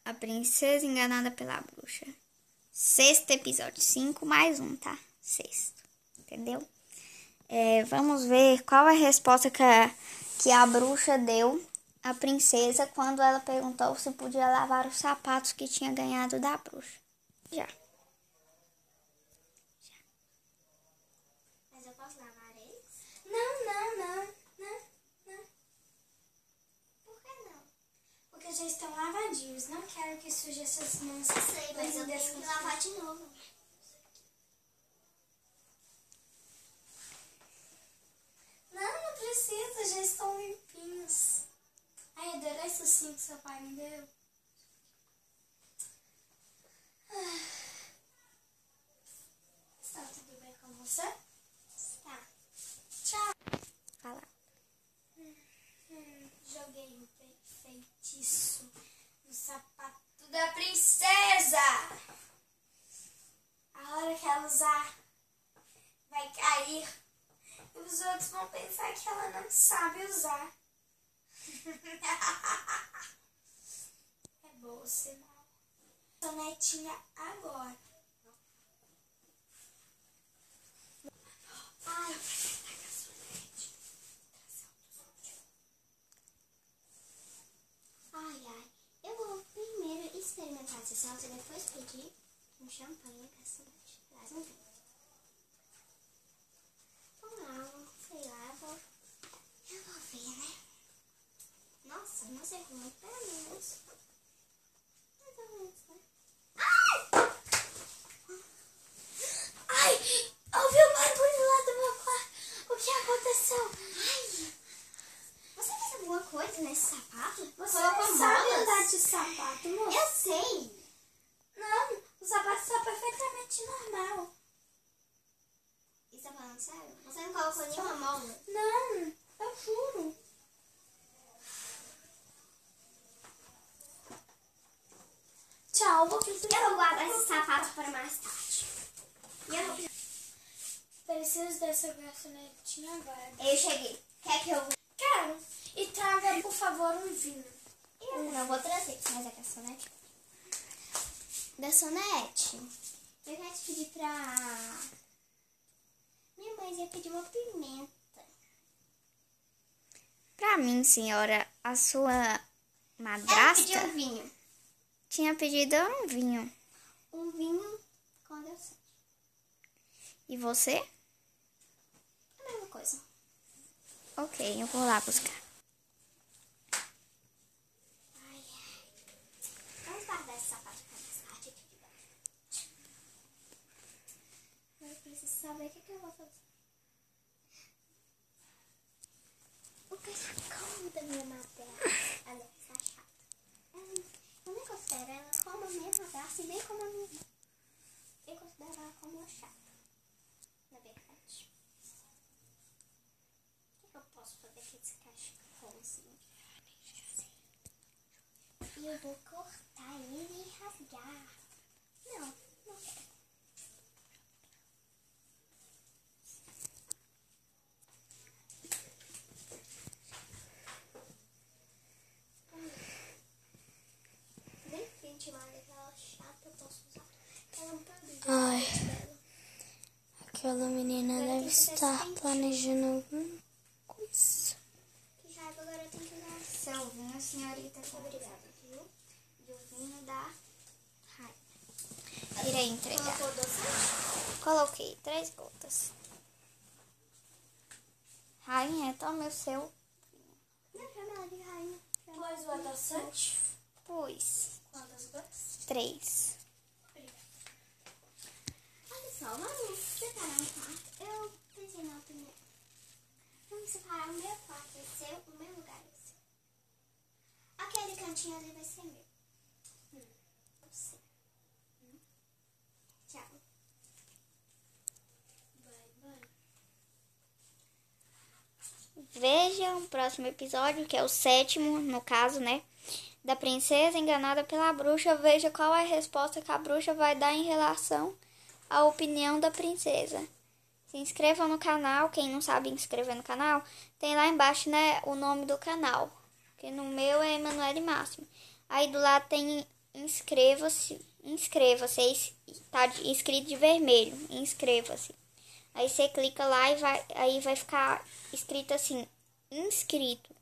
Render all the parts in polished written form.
A Princesa Enganada pela Bruxa. Sexto episódio. 5 mais 1, tá? Sexto. Entendeu? Vamos ver qual é a resposta que a bruxa deu à princesa quando ela perguntou se podia lavar os sapatos que tinha ganhado da bruxa. Já. Mas eu posso lavar eles? Não. Por que não? Porque já estão lavadinhos. Não quero que suje essas mãos. Eu sei, mas eu tenho que lavar de novo. Não precisa, já estão limpinhos. Ai, adorei esse sim que seu pai me deu. Está tudo bem com você? Está. Tchau. Fala. Joguei um feitiço no sapato da princesa. A hora que ela usar, vai cair. E os outros vão pensar que ela não sabe usar. É boa, sinal. Sonetinha agora. Ai, ai. Eu vou primeiro experimentar esse salto e depois pedir um champanhe caçulete. Traz um vinho. Sei lá, eu vou ver, né? Nossa, não sei como, pelo menos. Mais ou menos, né? Ai! Ouvi um barulho lá do meu quarto. O que aconteceu? Ai! Você fez alguma coisa nesse sapato? Você não sabe andar de sapato, moça? Eu sei! Não, o sapato está perfeitamente normal. Você tá falando sério? Você não colocou nenhuma mola? Não, eu juro. Tchau, eu vou guardar esse sapato para mais tarde. Preciso dessa garçonetinha agora. Eu cheguei. Quer que eu... Quero. E traga, por favor, um vinho. Eu não vou trazer, mas é garçonete. Garçonete, eu quero te pedir pra... Minha mãe ia pedir uma pimenta. Pra mim, senhora, a sua madrasta Ela pediu um vinho. tinha pedido um vinho. Um vinho com adoçante. E você? A mesma coisa. Ok, eu vou lá buscar. Ai. Vamos guardar esse sapato para mais tarde aqui debaixo. Eu preciso saber o que eu vou fazer. O cachecol da minha madrasta. Ela está chata. Eu nem considero ela como a minha madrasta e nem como a minha irmã. Eu considero ela como uma chata. Na verdade. O que eu posso fazer com esse cachecolzinho? E eu vou cortar ele e rasgar. Não quero. Definitivamente aquela chata eu posso usar. Ela não pode dela. Aquela menina Agora deve tem que ter estar sentido. planejando alguma coisa. Que raiva, agora eu tenho que usar. Seu vinho, senhorita. Obrigada, viu? E o vinho da raiva. Irei entregar. Colocou adoçante? Coloquei 3 gotas. Rainha, tome o seu. Não, chama ela de rainha. Pôs o adoçante? Pus. Quantas gotas? 3. Olha só, vamos separar um quarto. Eu pensei na opinião. Vamos separar o meu quarto, é seu, o meu lugar é seu. Aquele cantinho ali vai ser meu. Você. Tchau. Bye. Veja o próximo episódio, que é o 7º, no caso, né? Da Princesa Enganada pela Bruxa. Veja qual é a resposta que a bruxa vai dar em relação à opinião da princesa. Se inscrevam no canal. Quem não sabe inscrever no canal, tem lá embaixo, né, o nome do canal. Que no meu é Emanuele Máximo. Aí do lado tem inscreva-se. Inscreva-se. Tá escrito de vermelho. Inscreva-se. Aí você clica lá e aí vai ficar escrito assim, inscrito.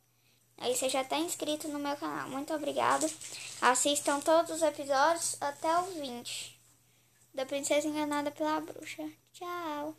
Aí você já tá inscrito no meu canal. Muito obrigada. Assistam todos os episódios até o 20 da Princesa Enganada pela Bruxa. Tchau.